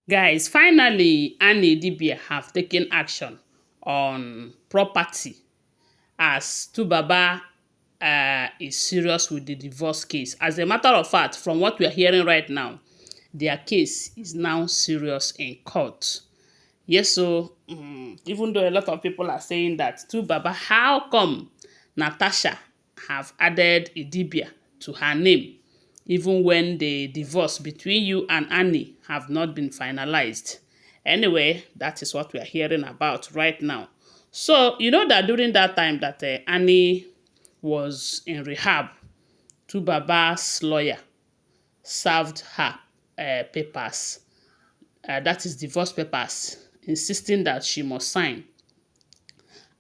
Guys, finally, Annie Idibia have taken action on property as Tubaba is serious with the divorce case. As a matter of fact, from what we are hearing right now, their case is now serious in court. Yes, so even though a lot of people are saying that Tubaba, how come Natasha have added Idibia to her name, even when the divorce between you and Annie have not been finalized? Anyway, that is what we are hearing about right now. So, you know that during that time that Annie was in rehab, Tubaba's lawyer served her papers, that is divorce papers, insisting that she must sign.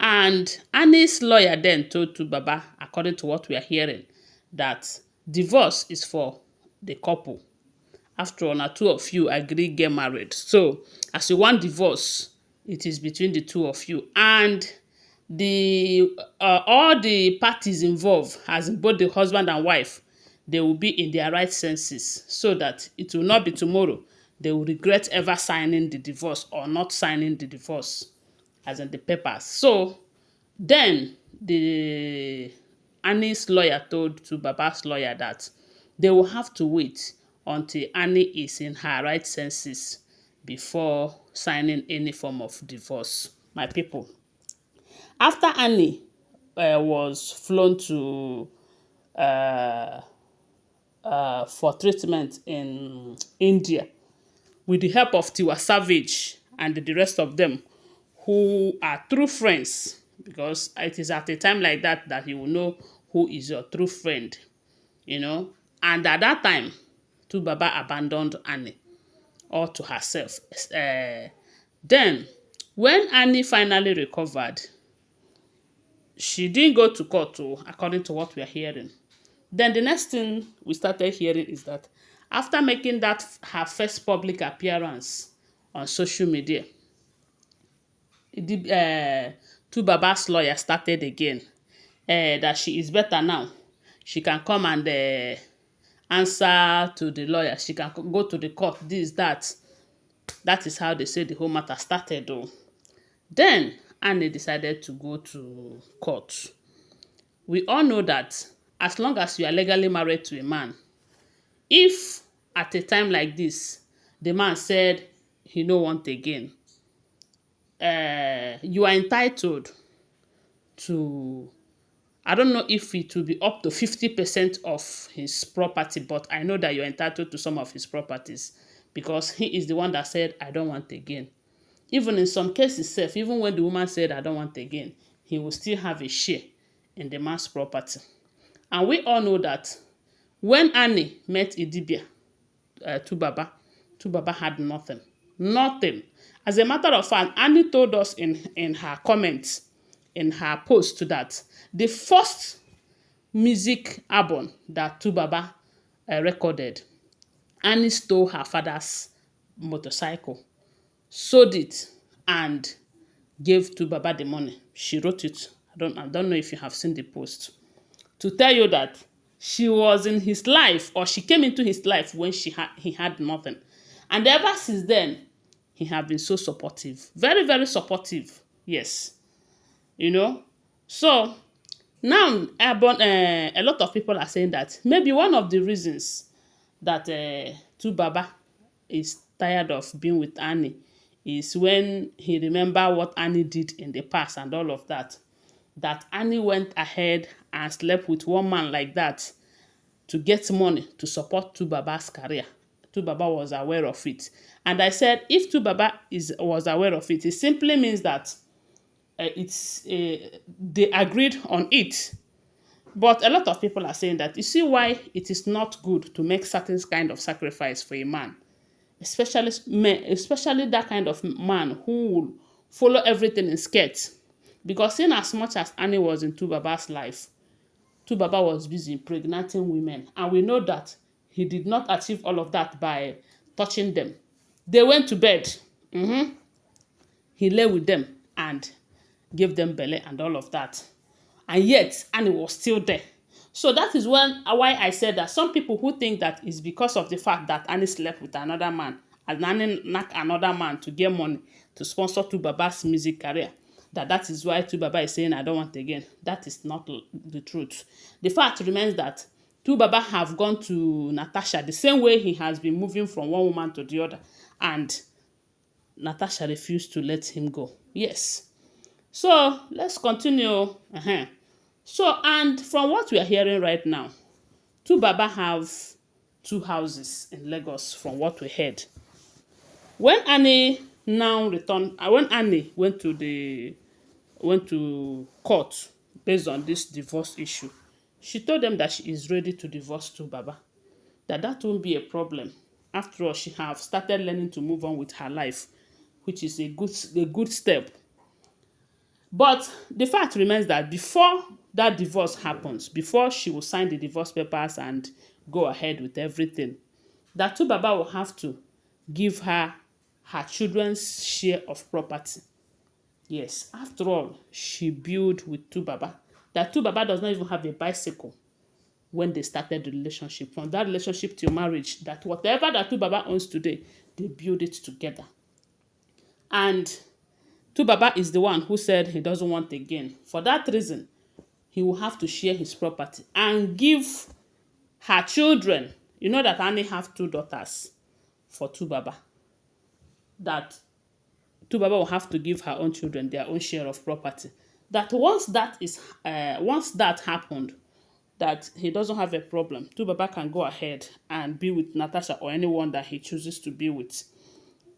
And Annie's lawyer then told Tubaba, according to what we are hearing, that divorce is for the couple. After all, na two of you agree get married. So, as you want divorce, it is between the two of you. And the all the parties involved, as in both the husband and wife, they will be in their right senses, so that it will not be tomorrow they will regret ever signing the divorce or not signing the divorce, as in the papers. So then the Annie's lawyer told to Baba's lawyer that they will have to wait until Annie is in her right senses before signing any form of divorce. My people, after Annie was flown to for treatment in India with the help of Tiwa Savage and the rest of them, who are true friends, because it is at a time like that that you will know who is your true friend, you know. And at that time, Tubaba abandoned Annie all to herself. Then, when Annie finally recovered, she didn't go to court, too, according to what we are hearing. Then the next thing we started hearing is that after making that her first public appearance on social media, Tubaba's lawyer started again, that she is better now. She can come and answer to the lawyer. She can go to the court, this, that. That is how they say the whole matter started, though. Then Annie decided to go to court. We all know that as long as you are legally married to a man, if at a time like this, the man said he no want again, you are entitled to, I don't know if it will be up to 50% of his property, but I know that you're entitled to some of his properties because he is the one that said, I don't want again. Even in some cases, self, even when the woman said, I don't want again, he will still have a share in the man's property. And we all know that when Annie met Idibia, Tubaba had nothing. Nothing. As a matter of fact, Annie told us in her comments, in her post, that the first music album that Tubaba recorded, Annie stole her father's motorcycle, sold it, and gave Tubaba the money. She wrote it. I don't know if you have seen the post. To tell you that she was in his life, or she came into his life when he had nothing. And ever since then, he have been so supportive. Very, very supportive. Yes. You know? So, now a lot of people are saying that maybe one of the reasons that Tubaba is tired of being with Annie is when he remember what Annie did in the past and all of that. That Annie went ahead and slept with one man like that to get money to support Tubaba's career. Tubaba was aware of it. And I said, if Tubaba was aware of it, it simply means that they agreed on it. But a lot of people are saying that, you see why it is not good to make certain kind of sacrifice for a man, especially that kind of man who will follow everything in skirts. Because in as much as Annie was in Tubaba's life, Tubaba was busy impregnating women. And we know that he did not achieve all of that by touching them. They went to bed. He lay with them and gave them belly and all of that. And yet, Annie was still there. So that is why I said that some people who think that it's because of the fact that Annie slept with another man and Annie knack another man to get money to sponsor Tu Baba's music career. That is why Tu Baba is saying, I don't want again. That is not the truth. The fact remains that Tu Baba have gone to Natasha the same way he has been moving from one woman to the other. And Natasha refused to let him go. Yes. So, let's continue. So, and from what we are hearing right now, Tu Baba have 2 houses in Lagos from what we heard. When Annie now returned, when Annie went to court based on this divorce issue, she told them that she is ready to divorce Tu Baba. That won't be a problem. After all, she have started learning to move on with her life, which is a good step. But the fact remains that before that divorce happens, before she will sign the divorce papers and go ahead with everything, that Tu Baba will have to give her children's share of property. Yes, after all, she built with Tu Baba. That Tu Baba does not even have a bicycle when they started the relationship. From that relationship till marriage, that whatever that Tu Baba owns today, they build it together. And Tu Baba is the one who said he doesn't want again. For that reason, he will have to share his property and give her children. You know that Annie have 2 daughters for Tu Baba. That Tu Baba will have to give her own children their own share of property. That once that happened, that he doesn't have a problem. Tu Baba can go ahead and be with Natasha or anyone that he chooses to be with.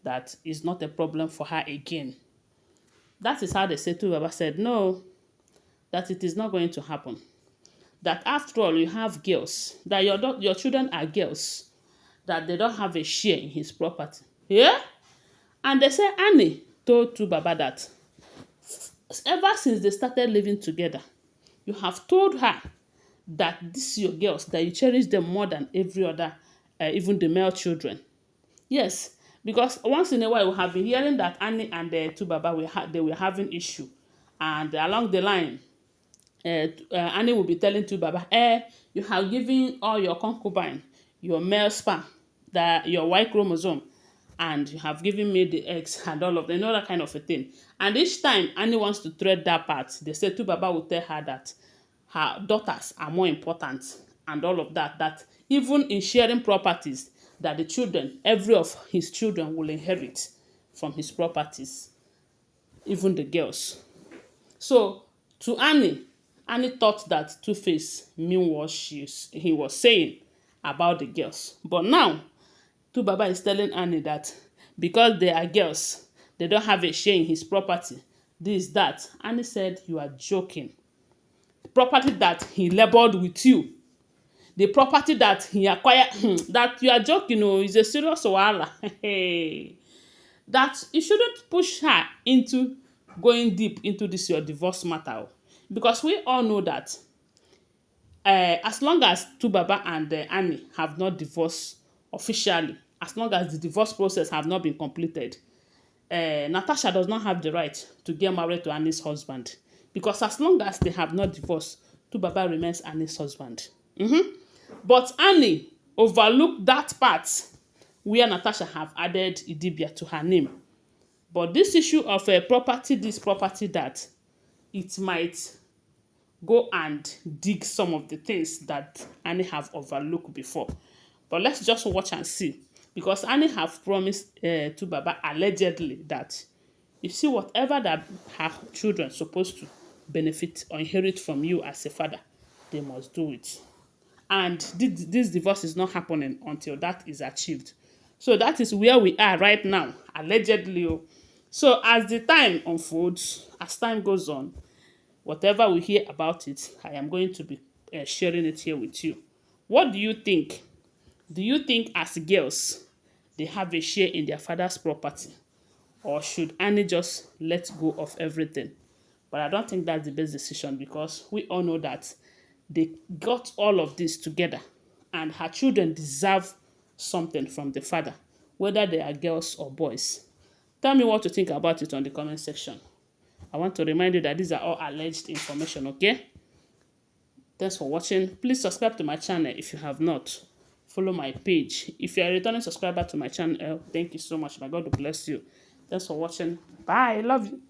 That is not a problem for her again. That is how they say Tu Baba said no, that it is not going to happen. That after all, you have girls, that your children are girls, that they don't have a share in his property. Yeah? And they say Annie told Tu Baba that ever since they started living together, you have told her that this is your girls, that you cherish them more than every other, even the male children. Yes, because once in a while we have been hearing that Annie and Tu Baba they were having issue, and along the line, Annie will be telling Tu Baba, you have given all your concubine, your male sperm, your Y chromosome, and you have given me the eggs and all of them, that kind of a thing. And each time Annie wants to tread that part, they say Tu Baba will tell her that her daughters are more important and all of that, that even in sharing properties, that the children, every of his children will inherit from his properties, even the girls. So to Annie thought that 2Face knew what he was saying about the girls. But now, Tu Baba is telling Annie that because they are girls, they don't have a share in his property. This, that. Annie said, you are joking. The property that he labored with you, the property that he acquired, that you are joking, is a serious wahala. That you shouldn't push her into going deep into this your divorce matter. Because we all know that as long as Tu Baba and Annie have not divorced officially, as long as the divorce process have not been completed, Natasha does not have the right to get married to Annie's husband. Because as long as they have not divorced, Tu Baba remains Annie's husband. But Annie overlooked that part where Natasha have added Idibia to her name. But this issue of property this, property that, it might go and dig some of the things that Annie have overlooked before. But let's just watch and see. Because Annie have promised to Baba allegedly that you see whatever that her children supposed to benefit or inherit from you as a father, they must do it. And this divorce is not happening until that is achieved. So that is where we are right now, allegedly. So as the time unfolds, as time goes on, whatever we hear about it, I am going to be sharing it here with you. What do you think? Do you think as girls, they have a share in their father's property? Or should Annie just let go of everything? But I don't think that's the best decision, because we all know that they got all of this together, and her children deserve something from the father, whether they are girls or boys. Tell me what you think about it on the comment section. I want to remind you that these are all alleged information, okay? Thanks for watching. Please subscribe to my channel if you have not. follow my page. If you are a returning subscriber to my channel, thank you so much. My God will bless you. Thanks for watching. Bye. Love you.